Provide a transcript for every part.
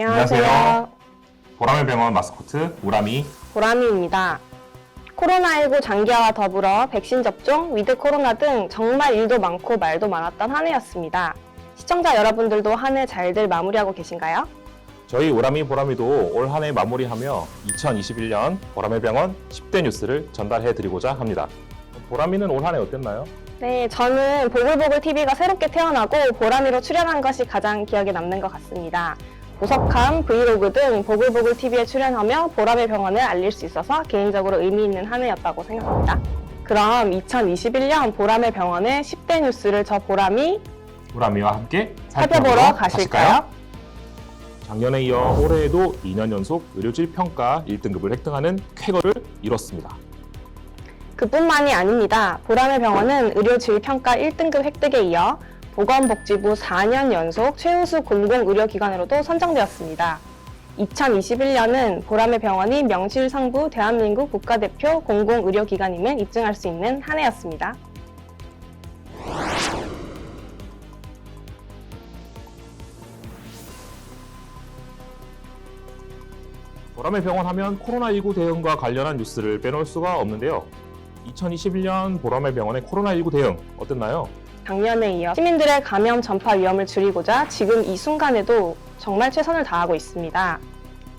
안녕하세요. 보람의 병원 마스코트 우람이 보람이입니다. 코로나19 장기화와 더불어 백신 접종, 위드 코로나 등 정말 일도 많고 말도 많았던 한 해였습니다. 시청자 여러분들도 한 해 잘들 마무리하고 계신가요? 저희 우람이 보람이도 올 한 해 마무리하며 2021년 보람의 병원 10대 뉴스를 전달해드리고자 합니다. 보람이는 올 한 해 어땠나요? 네, 저는 보글보글 TV가 새롭게 태어나고 보람이로 출연한 것이 가장 기억에 남는 것 같습니다. 보석함, 브이로그 등 보글보글 TV에 출연하며 보람의 병원을 알릴 수 있어서 개인적으로 의미 있는 한 해였다고 생각합니다. 그럼 2021년 보람의 병원의 10대 뉴스를 저 보람이 우람이와 함께 살펴보러 가실까요? 작년에 이어 올해에도 2년 연속 의료질 평가 1등급을 획득하는 쾌거를 이뤘습니다. 그뿐만이 아닙니다. 보람의 병원은 의료질 평가 1등급 획득에 이어 보건복지부 4년 연속 최우수 공공의료기관으로도 선정되었습니다. 2021년은 보람의 병원이 명실상부 대한민국 국가대표 공공의료기관임을 입증할 수 있는 한 해였습니다. 보람의 병원 하면 코로나19 대응과 관련한 뉴스를 빼놓을 수가 없는데요. 2021년 보람의 병원의 코로나19 대응 어땠나요? 작년에 이어 시민들의 감염 전파 위험을 줄이고자 지금 이 순간에도 정말 최선을 다하고 있습니다.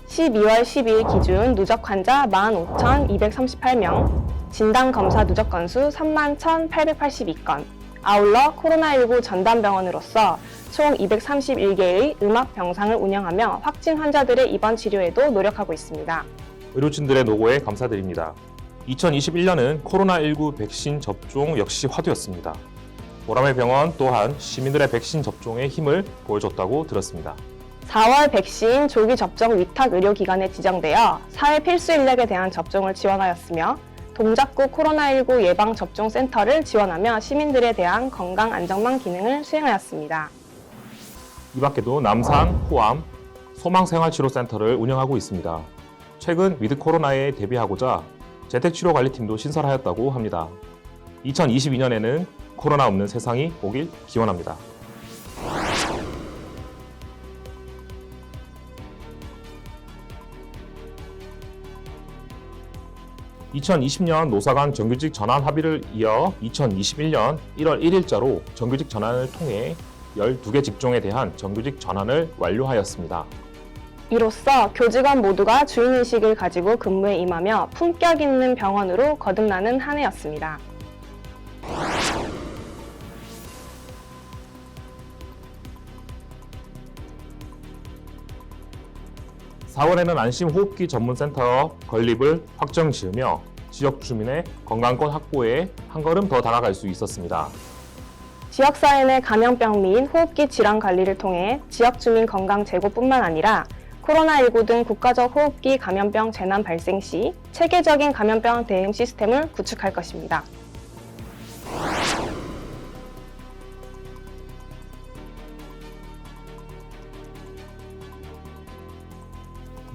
12월 12일 기준 누적 환자 15,238명, 진단검사 누적 건수 31,882건, 아울러 코로나19 전담병원으로서 총 231개의 음압 병상을 운영하며 확진 환자들의 입원 치료에도 노력하고 있습니다. 의료진들의 노고에 감사드립니다. 2021년은 코로나19 백신 접종 역시 화두였습니다. 보람의 병원 또한 시민들의 백신 접종에 힘을 보여줬다고 들었습니다. 4월 백신 조기 접종 위탁 의료기관에 지정되어 사회 필수 인력에 대한 접종을 지원하였으며 동작구 코로나19 예방접종센터를 지원하며 시민들에 대한 건강 안전망 기능을 수행하였습니다. 이 밖에도 남산, 호암, 소망생활치료센터를 운영하고 있습니다. 최근 위드 코로나에 대비하고자 재택치료관리팀도 신설하였다고 합니다. 2022년에는 코로나 없는 세상이 오길 기원합니다. (2020년) 노사 간 정규직 전환 합의를 이어 2021년 1월 1일자로 정규직 전환을 통해 12개 직종에 대한 정규직 전환을 완료하였습니다. 이로써 교직원 모두가 주인의식을 가지고 근무에 임하며 품격 있는 병원으로 거듭나는 한 해였습니다. (4월에는) 안심호흡기 전문센터 건립을 확정 지으며 지역 주민의 건강권 확보에 한 걸음 더 다가갈 수 있었습니다. 지역사회 내 감염병 및 호흡기 질환 관리를 통해 지역 주민 건강 제고뿐만 아니라 코로나19 등 국가적 호흡기 감염병 재난 발생 시 체계적인 감염병 대응 시스템을 구축할 것입니다.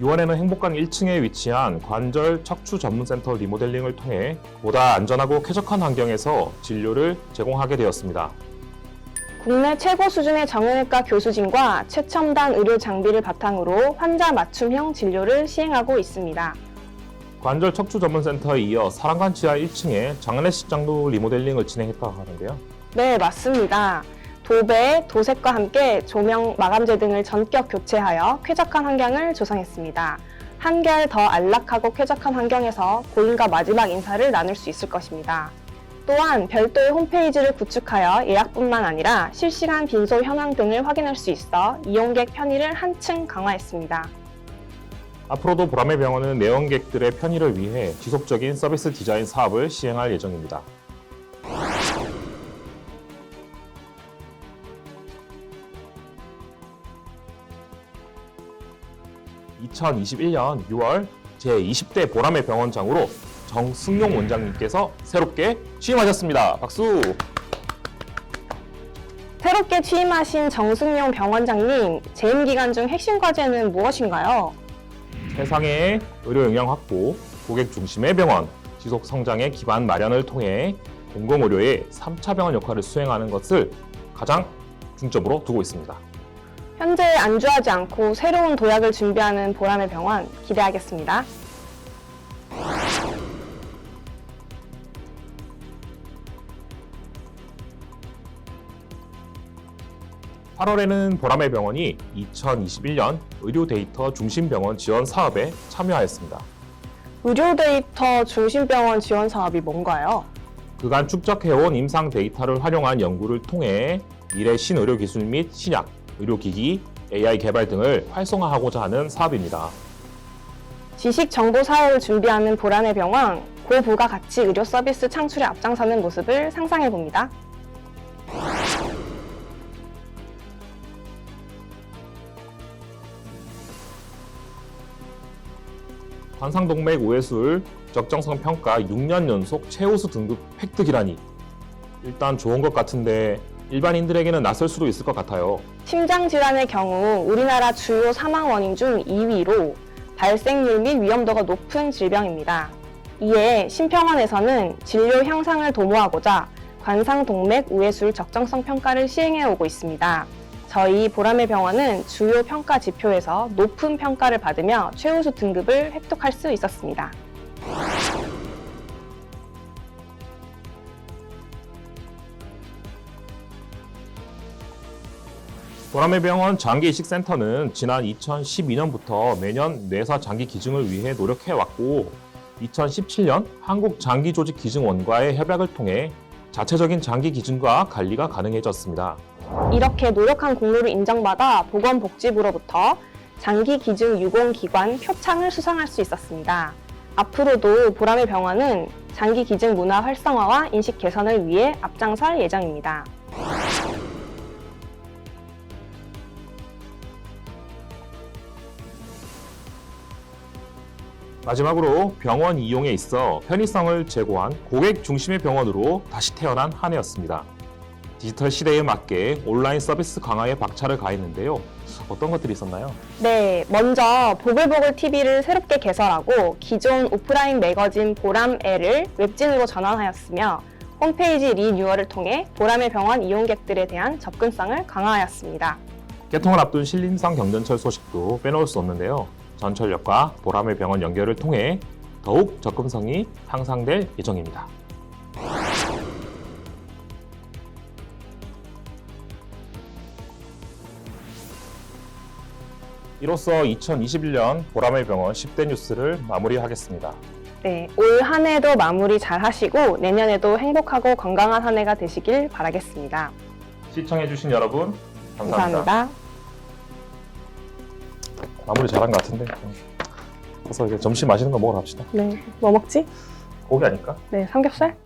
(6월에는) 행복관 1층에 위치한 관절 척추 전문센터 리모델링을 통해 보다 안전하고 쾌적한 환경에서 진료를 제공하게 되었습니다. 국내 최고 수준의 정형외과 교수진과 최첨단 의료 장비를 바탕으로 환자 맞춤형 진료를 시행하고 있습니다. 관절 척추 전문센터에 이어 사랑관 지하 1층에 장례식장도 리모델링을 진행했다고 하는데요. 네, 맞습니다. 도배, 도색과 함께 조명, 마감재 등을 전격 교체하여 쾌적한 환경을 조성했습니다. 한결 더 안락하고 쾌적한 환경에서 고인과 마지막 인사를 나눌 수 있을 것입니다. 또한 별도의 홈페이지를 구축하여 예약뿐만 아니라 실시간 빈소 현황 등을 확인할 수 있어 이용객 편의를 한층 강화했습니다. 앞으로도 보람의 병원은 내원객들의 편의를 위해 지속적인 서비스 디자인 사업을 시행할 예정입니다. (2021년 6월) 제20대 보람의 병원장으로 정승용 원장님께서 새롭게 취임하셨습니다. 박수! 새롭게 취임하신 정승용 병원장님, 재임 기간 중 핵심 과제는 무엇인가요? 세상의 의료 역량 확보, 고객 중심의 병원, 지속 성장의 기반 마련을 통해 공공의료의 3차 병원 역할을 수행하는 것을 가장 중점으로 두고 있습니다. 현재 안주하지 않고 새로운 도약을 준비하는 보람의 병원 기대하겠습니다. 8월에는 보람의 병원이 2021년 의료 데이터 중심병원 지원 사업에 참여하였습니다. 의료 데이터 중심병원 지원 사업이 뭔가요? 그간 축적해온 임상 데이터를 활용한 연구를 통해 미래 신의료 기술 및 신약, 의료기기, AI 개발 등을 활성화하고자 하는 사업입니다. 지식 정보 사회를 준비하는 보람의 병원, 고부가 가치 의료 서비스 창출에 앞장서는 모습을 상상해 봅니다. 관상동맥 우회술 적정성 평가 6년 연속 최우수 등급 획득이라니 일단 좋은 것 같은데 일반인들에게는 낯설 수도 있을 것 같아요. 심장 질환의 경우 우리나라 주요 사망 원인 중 2위로 발생률 및 위험도가 높은 질병입니다. 이에 심평원에서는 진료 향상을 도모하고자 관상동맥 우회술 적정성 평가를 시행해 오고 있습니다. 저희 보람의 병원은 주요 평가 지표에서 높은 평가를 받으며 최우수 등급을 획득할 수 있었습니다. 보람의 병원 장기이식센터는 지난 2012년부터 매년 뇌사 장기 기증을 위해 노력해왔고 2017년 한국장기조직기증원과의 협약을 통해 자체적인 장기 기증과 관리가 가능해졌습니다. 이렇게 노력한 공로를 인정받아 보건복지부로부터 장기기증유공기관 표창을 수상할 수 있었습니다. 앞으로도 보람의 병원은 장기기증 문화 활성화와 인식 개선을 위해 앞장설 예정입니다. 마지막으로 병원 이용에 있어 편의성을 제고한 고객 중심의 병원으로 다시 태어난 한 해였습니다. 디지털 시대에 맞게 온라인 서비스 강화에 박차를 가했는데요. 어떤 것들이 있었나요? 네, 먼저 보글보글 TV를 새롭게 개설하고 기존 오프라인 매거진 보람애를 웹진으로 전환하였으며 홈페이지 리뉴얼을 통해 보람의 병원 이용객들에 대한 접근성을 강화하였습니다. 개통을 앞둔 신림상 경전철 소식도 빼놓을 수 없는데요. 전철역과 보람의 병원 연결을 통해 더욱 접근성이 향상될 예정입니다. 이로써 2021년 보람의 병원 10대 뉴스를 마무리하겠습니다. 네, 올 한 해도 마무리 잘 하시고 내년에도 행복하고 건강한 한 해가 되시길 바라겠습니다. 시청해주신 여러분 감사합니다. 감사합니다. 마무리 잘한 것 같은데 그래서 이제 점심 맛있는 거 먹으러 갑시다. 네, 뭐 먹지? 고기 아닐까? 네, 삼겹살?